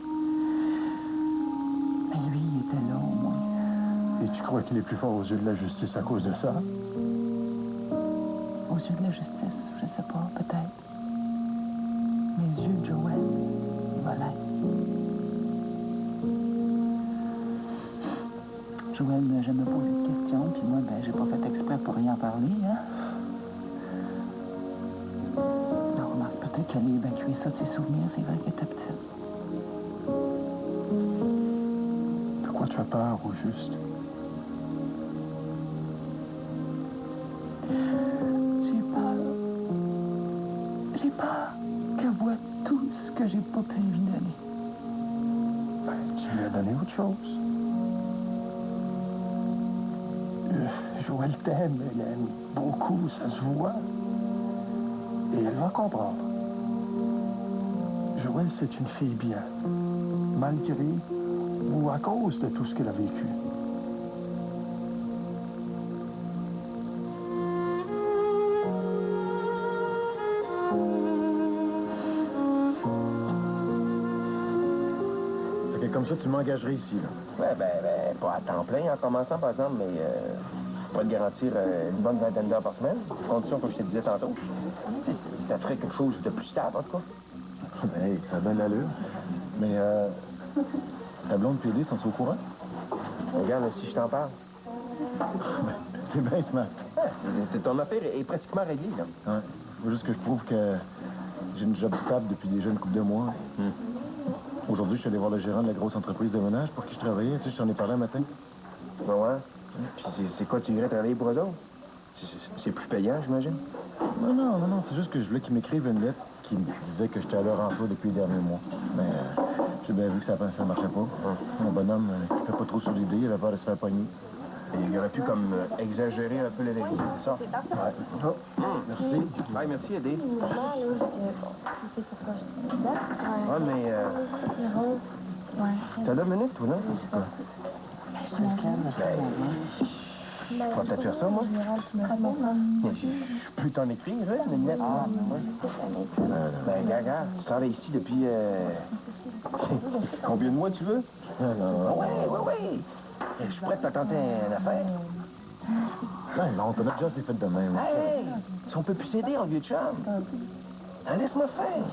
A: lui, il était là, au moins.
Q: Et tu crois qu'il est plus fort aux yeux de la justice à cause de ça?
A: Aux yeux de la justice, je sais pas, peut-être. Mais aux yeux de Joël, il va l'être. Joël n'a jamais posé de questions, puis moi, ben, j'ai pas fait exprès pour rien parler, hein. Non, remarque, peut-être qu'elle a évacué ça de ses souvenirs, c'est vrai qu'elle était petite.
Q: De quoi tu as peur, au juste?
A: J'ai peur qu'elle voit tout ce que j'ai pas pu lui donner.
Q: Ben, tu lui as donné autre chose. Joël t'aime, Hélène. Beaucoup, ça se voit. Et elle va comprendre. Joël, c'est une fille bien. Malgré ou à cause de tout ce qu'elle a vécu.
B: Fait que comme ça, tu m'engagerais ici, là.
P: Ouais, ben, pas à temps plein en commençant, par exemple, mais je pourrais te garantir une bonne vingtaine d'heures par semaine, condition comme je te disais tantôt. Ça ferait quelque chose de plus stable, en tout cas.
B: Ben, hey, ça donne l'allure. Mais, ta blonde PD, sont-ils au courant?
P: Regarde, si je t'en parle.
B: C'est bien smart.
P: Ton affaire est pratiquement réglée, là.
B: Ouais. Faut juste que je prouve que j'ai une job stable depuis déjà une couple de mois. Aujourd'hui, je suis allé voir le gérant de la grosse entreprise de ménage pour qui je travaillais. Tu sais, je t'en ai parlé un matin.
P: Ben ouais. Puis c'est quoi, tu irais travailler pour eux autres? C'est plus payant, j'imagine?
B: Non. C'est juste que je voulais qu'ils m'écrivent une lettre qui me disait que j'étais à leur emploi depuis les derniers mois. Mais j'ai bien vu que ça marchait pas. Mon bonhomme, il fait pas trop sur l'idée. Il avait peur de se faire pogner.
P: Et il aurait pu comme exagérer un peu les vérités, c'est ça?
B: Ouais. Oh, merci.
P: Ouais, merci, Eddie.
D: Ouais,
P: mais... T'as 2 minutes, ou non? Je vais peut-être faire ça, moi. Je peux t'en écrire, une lettre. Ben, gaga, tu travailles ici depuis... Combien de mois tu veux?
B: Non.
P: Ouais. Je suis prêt à tenter une affaire.
L: Ben non, t'as déjà assez fait de même.
P: Hey! Si on peut plus s'aider en vieux chum. Hein, laisse-moi faire.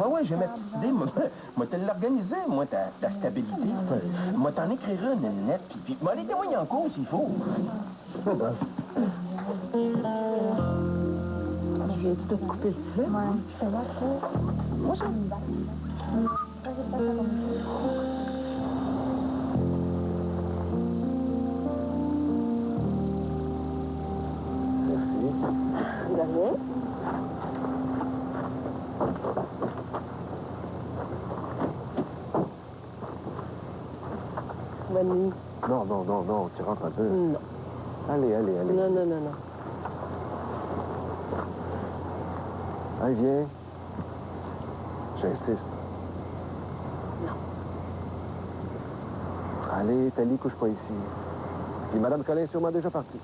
P: Ouais, j'ai ma petite idée. Moi, te l'organiser, moi, ta stabilité. Moi, t'en écrire une nette, puis moi, aller témoigner en cause, s'il faut.
A: Je vais te couper le feu. Ouais, je fais là, moi, ça me bat.
H: De rien. Bonne nuit.
Q: Non, tu rentres un peu.
H: Non.
Q: Allez.
H: Non.
Q: Allez, viens. J'insiste.
H: Non.
Q: Allez, Thalie, couche pas ici. Puis Madame Collin est sûrement déjà partie.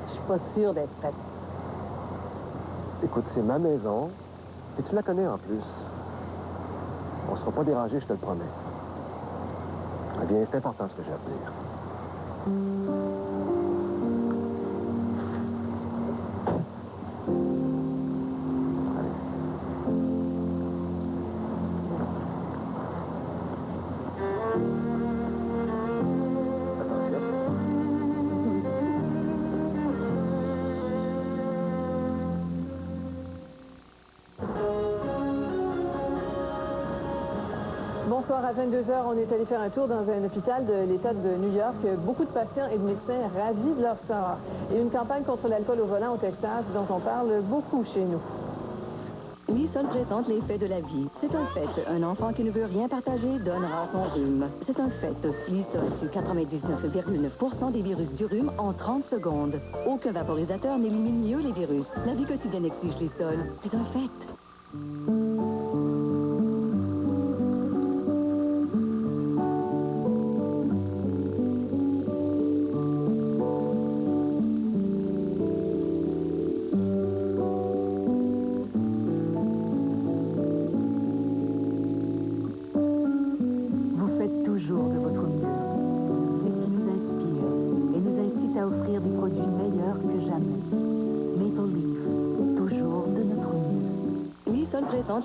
H: Je suis pas sûre d'être prête.
Q: Écoute, c'est ma maison. Et tu la connais en plus. On sera pas dérangé, je te le promets. Eh bien, c'est important ce que j'ai à te dire.
H: Bonsoir, à 22h, on est allé faire un tour dans un hôpital de l'État de New York. Beaucoup de patients et de médecins ravis de leur sort. Et une campagne contre l'alcool au volant au Texas dont on parle beaucoup chez nous.
M: Lysol présente les faits de la vie. C'est un fait. Un enfant qui ne veut rien partager donnera son rhume. C'est un fait. Lysol tue 99,9% des virus du rhume en 30 secondes. Aucun vaporisateur n'élimine mieux les virus. La vie quotidienne exige Lysol. C'est un fait.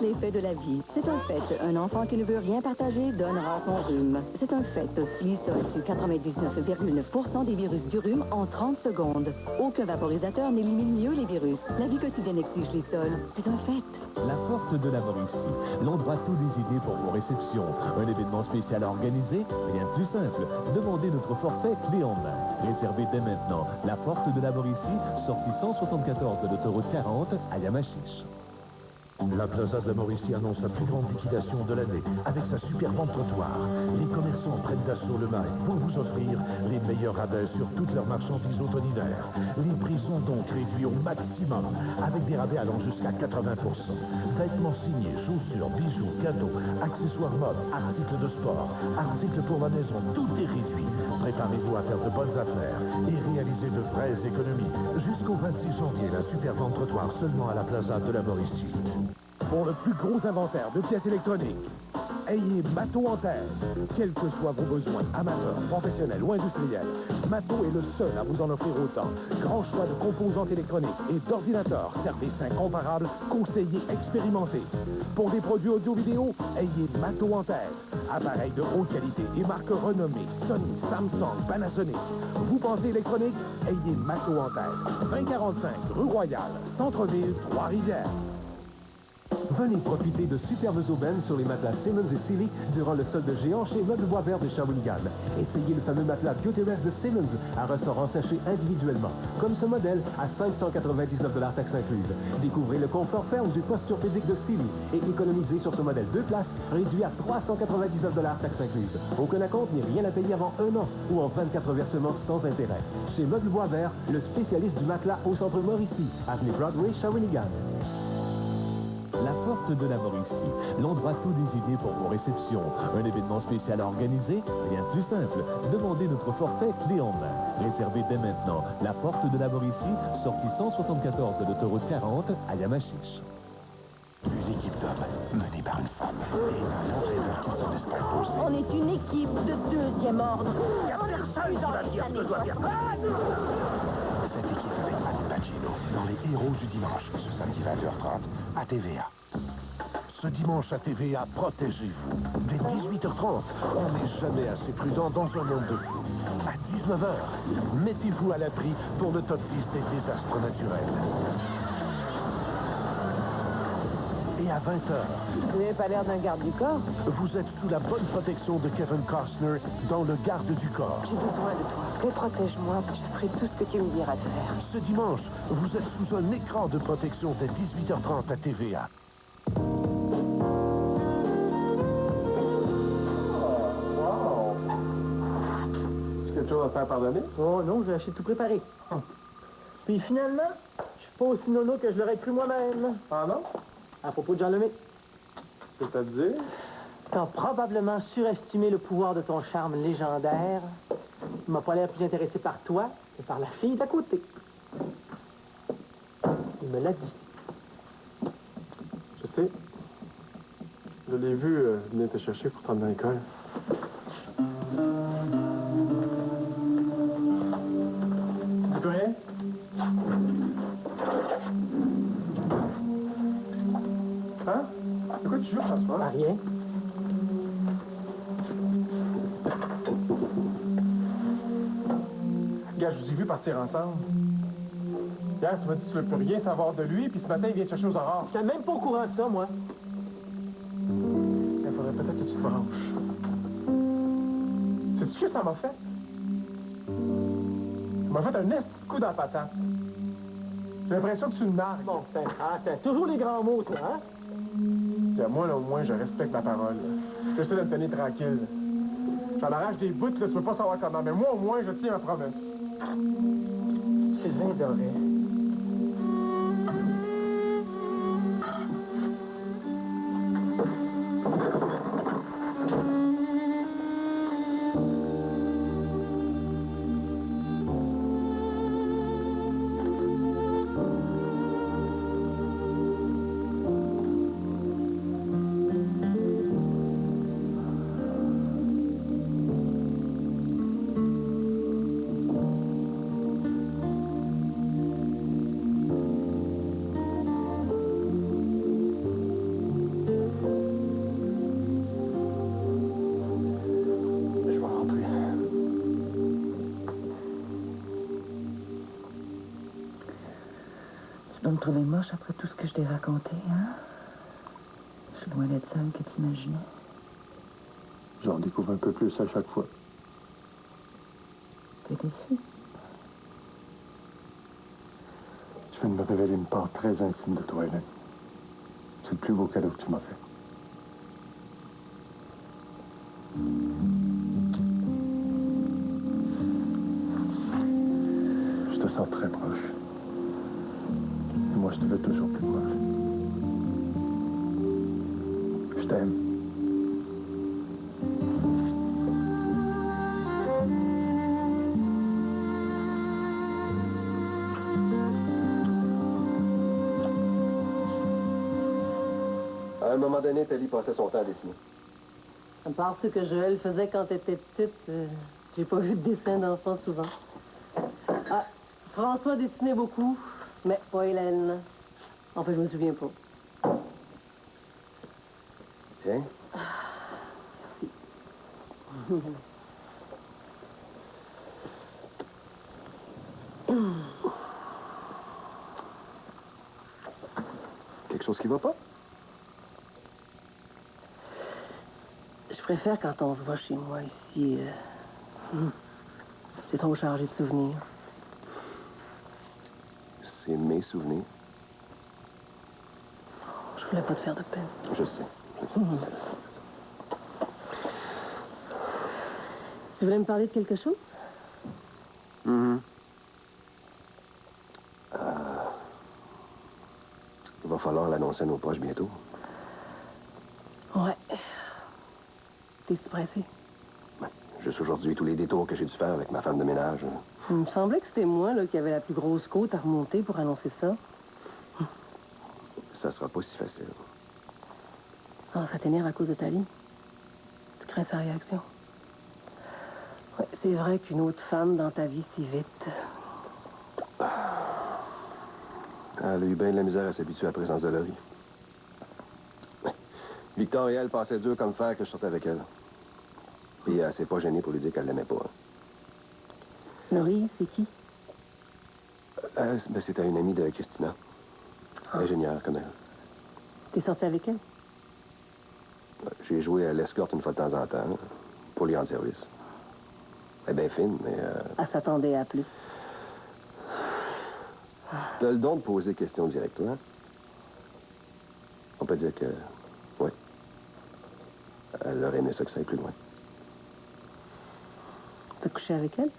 M: Les faits de la vie. C'est un fait. Un enfant qui ne veut rien partager donnera son rhume. C'est un fait. Lysol tue 99,9% des virus du rhume en 30 secondes. Aucun vaporisateur n'élimine mieux les virus. La vie quotidienne exige Lysol. C'est un fait.
L: La Porte de la Mauricie, l'endroit tout désigné pour vos réceptions. Un événement spécial à organiser, rien de plus simple. Demandez notre forfait clé en main. Réservez dès maintenant la Porte de la Mauricie, sortie 174 de l'autoroute 40 à Yamachiche.
O: La Plaza de la Mauricie annonce la plus grande liquidation de l'année avec sa super vente trottoir. Les commerçants prennent d'assaut le marché pour vous offrir les meilleurs rabais sur toutes leurs marchandises automne-hiver. Les prix sont donc réduits au maximum avec des rabais allant jusqu'à 80%. Vêtements signés, chaussures, bijoux, cadeaux, accessoires mode, articles de sport, articles pour la maison, tout est réduit. Préparez-vous à faire de bonnes affaires et réaliser de vraies économies. Jusqu'au 26 janvier, la super vente trottoir seulement à la Plaza de la Mauricie.
F: Pour le plus gros inventaire de pièces électroniques, ayez Mato en tête. Quels que soient vos besoins, amateurs, professionnels ou industriels, Mato est le seul à vous en offrir autant. Grand choix de composantes électroniques et d'ordinateurs, services incomparables, conseillers expérimentés. Pour des produits audio-vidéo, ayez Mato en tête. Appareils de haute qualité et marques renommées, Sony, Samsung, Panasonic. Vous pensez électronique? Ayez Mato en tête. 2045 rue Royale, Centre-Ville, Trois-Rivières.
G: Venez profiter de superbes aubaines sur les matelas Simmons et Sealy durant le solde géant chez Meubles Bois Vert de Shawinigan. Essayez le fameux matelas Beautyrest de Simmons à ressort ensaché individuellement, comme ce modèle à 599 taxes incluses. Découvrez le confort ferme du posture-pédique de Sealy et économisez sur ce modèle 2 places réduit à 399 taxes incluses. Aucun acompte ni rien à payer avant 1 an ou en 24 versements sans intérêt. Chez Meubles Bois Vert, le spécialiste du matelas au centre Mauricie, avenue Broadway, Shawinigan.
L: La Porte de la Mauricie, l'endroit tout désigné pour vos réceptions. Un événement spécial à organiser, rien de plus simple. Demandez notre forfait clé en main. Réservez dès maintenant la Porte de la Mauricie, sortie 174 de l'autoroute 40 à Yamachiche.
O: Une équipe d'hommes menée par une femme et un entraîneur qui ne se laisse pas imposer
J: On est une équipe de deuxième ordre.
O: Personne qui va dire ce que je dois faire. Cette équipe avec Al Pacino dans Les Héros du Dimanche, ce samedi 20h30 à TVA. Ce dimanche à TVA, protégez-vous. Dès 18h30, on n'est jamais assez prudent dans un monde de fous. À 19h, mettez-vous à l'abri pour le top 10 des désastres naturels. Et à 20h...
H: Vous n'avez pas l'air d'un garde du corps.
O: Vous êtes sous la bonne protection de Kevin Costner dans Le Garde du Corps.
H: J'ai besoin de toi. Protège-moi, je ferai tout ce que tu me diras de faire.
O: Ce dimanche, vous êtes sous un écran de protection dès 18h30 à TVA.
Q: Quelque chose à te faire pardonner?
B: Oh non, j'ai acheté tout préparé. Puis finalement, je suis pas aussi nono que je l'aurais cru moi-même.
Q: Ah non?
B: À propos de Jean Lemay.
Q: C'est-à-dire?
B: T'as probablement surestimé le pouvoir de ton charme légendaire. Il m'a pas l'air plus intéressé par toi que par la fille d'à côté. Il me l'a dit.
Q: Je sais. Je l'ai vu venir te chercher pour t'emmener à l'école. Tu peux rien? Hein? De quoi tu joues, François?
B: À rien.
Q: Gars, je vous ai vu partir ensemble. Hier, tu m'as dit que tu ne veux plus rien savoir de lui, puis ce matin, il vient te chercher aux aurores.
B: J'étais même pas au courant de ça, moi.
Q: Il faudrait peut-être que tu te branches. Sais-tu ce que ça m'a fait? Ça m'a fait un esti de coup dans la patate. J'ai l'impression que tu me nargues.
B: Bon, t'as toujours les grands mots, toi, hein?
Q: Tiens, moi, là, au moins, je respecte ma parole. J'essaie de me tenir tranquille. J'en arrache des bouts, là, tu veux pas savoir comment. Mais moi, au moins, je tiens ma promesse.
B: Sylvain Doré.
A: Tu dois me trouver moche après tout ce que je t'ai raconté, hein? Je suis loin d'être celle que tu imaginais.
Q: J'en découvre un peu plus à chaque fois.
A: T'es déçu?
Q: Tu viens de me révéler une part très intime de toi, Hélène. C'est le plus beau cadeau que tu m'as fait. Je te sens très proche. Et moi, je te veux toujours plus proche. Je t'aime.
R: À un moment donné, Tali passait son temps à dessiner.
S: À part ce que Joël faisait quand t'étais petite, j'ai pas vu de dessin d'enfant souvent. Ah, François dessinait beaucoup, mais pas Hélène. Enfin, je me souviens pas.
R: Tiens. Quelque chose qui va pas?
S: Je préfère quand on se voit chez moi ici. C'est trop chargé de souvenirs.
R: C'est mes souvenirs.
S: Je voulais pas te faire de peine.
R: Je sais.
S: Tu voulais me parler de quelque chose?
R: Il va falloir l'annoncer à nos proches bientôt.
S: Ouais. T'es-tu pressé?
R: Juste aujourd'hui, tous les détours que j'ai dû faire avec ma femme de ménage.
S: Il me semblait que c'était moi là, qui avait la plus grosse côte à remonter pour annoncer ça.
R: Ça sera pas si facile.
S: Ah, ça t'énerve à cause de Tali? Tu crains sa réaction. Ouais, c'est vrai qu'une autre femme dans ta vie si vite.
R: Elle a eu bien de la misère à s'habituer à la présence de Laurie. Victor et elle passaient dur comme fer que je sortais avec elle. Et elle s'est pas gênée pour lui dire qu'elle l'aimait pas.
S: Laurie, c'est qui?
R: Ben, c'était une amie de Christina. Ingénieure comme elle.
S: T'es sorti avec elle?
R: J'ai joué à l'escorte une fois de temps en temps, pour lui rendre service. Elle est bien fine, mais...
S: Elle s'attendait à plus.
R: T'as le don de poser des questions directes, hein? On peut dire que... oui. Elle aurait aimé ça que ça aille plus loin.
S: T'as couché avec elle?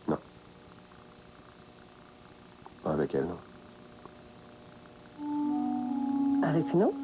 R: Non. Pas avec elle, non.
S: Avec une autre?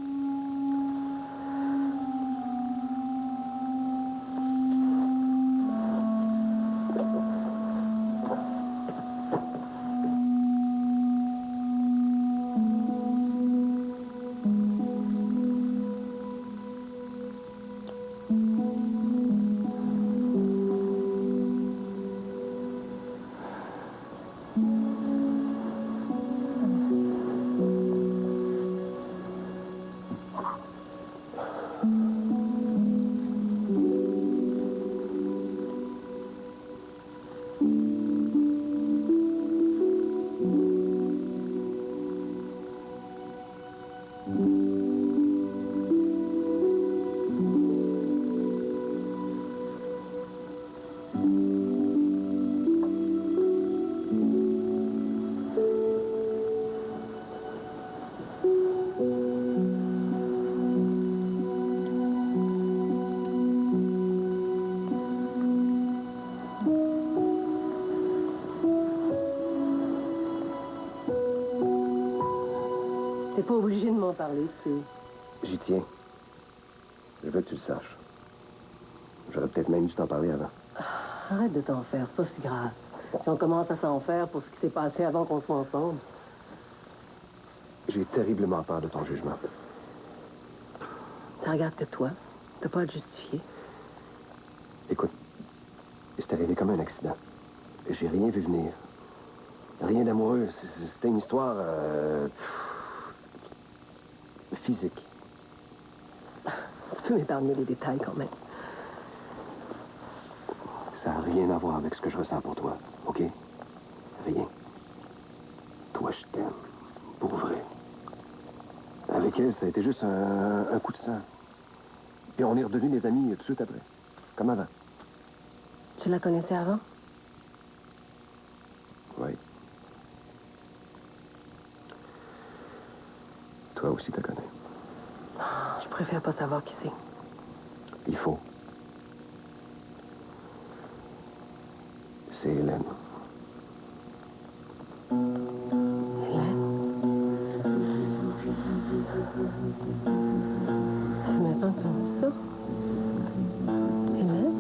S: T'es pas obligé de m'en parler, tu sais.
R: J'y tiens. Je veux que tu le saches. J'aurais peut-être même dû t'en parler avant.
S: Arrête de t'en faire, c'est pas si grave. Si on commence à s'en faire pour ce qui s'est passé avant qu'on soit ensemble.
R: J'ai terriblement peur de ton jugement.
S: Ça regarde que toi. T'as pas à te justifier.
R: Écoute, c'est arrivé comme un accident. J'ai rien vu venir. Rien d'amoureux. C'était une histoire... physique.
S: Tu peux m'épargner les détails quand même.
R: Ça n'a rien à voir avec ce que je ressens pour toi, OK? Rien. Toi, je t'aime. Pour vrai. Avec elle, ça a été juste un coup de sang. Et on est redevenus des amis tout de suite après. Comme avant.
S: Tu la connaissais avant?
R: Oui. Toi aussi, tu la connais.
S: Je préfère pas savoir qui c'est.
R: Il faut. C'est Hélène.
S: C'est maintenant que tu me dis ça? Hélène?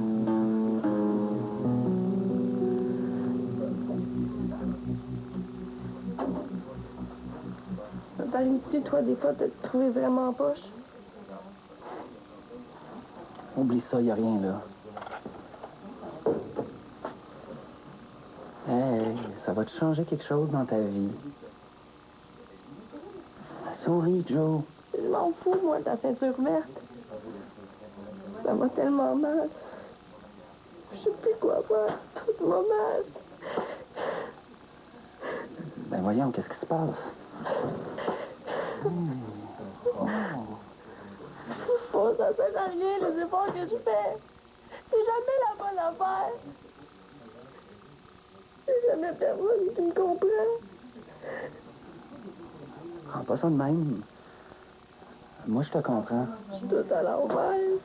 D: T'arrives-tu, toi, des fois, de te trouver vraiment en poche?
B: Oublie ça, y a rien là. Hey, ça va te changer quelque chose dans ta vie. Souris, Joe.
D: Je m'en fous, moi, de ta ceinture verte. Ça va tellement mal. Je sais plus quoi faire. Tout va mal.
B: Ben voyons, qu'est-ce qui se passe?
D: Bon, ça sert à rien, les efforts que je fais. C'est jamais la bonne affaire. C'est jamais personne qui me comprend.
B: Prends pas ça de même. Moi, je te comprends.
D: Je suis tout à l'envers.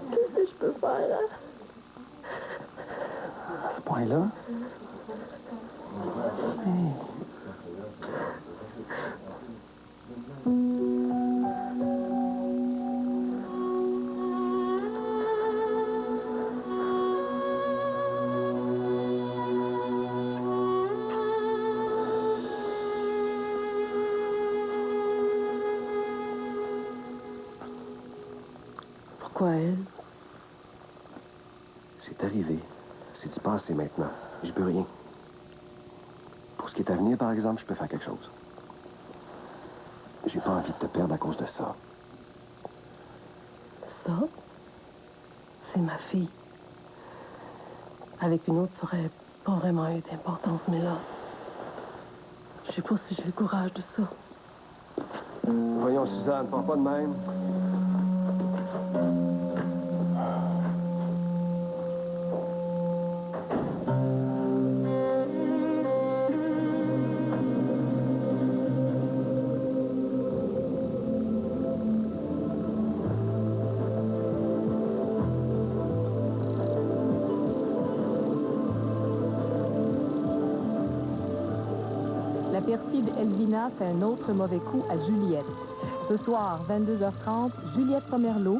D: Qu'est-ce que je peux faire, hein?
B: À ce point-là? Hey.
S: Pourquoi elle?
R: C'est arrivé. C'est du passé maintenant. Je peux rien. Pour ce qui est à venir, par exemple, je peux faire quelque chose. J'ai pas envie de te perdre à cause de ça.
S: Ça, c'est ma fille. Avec une autre, ça aurait pas vraiment eu d'importance, mais là, je sais pas si j'ai le courage de ça.
R: Voyons, Suzanne, parle pas de même.
E: La perfide Elvina fait un autre mauvais coup à Juliette. Ce soir, 22h30, Juliette Pomerleau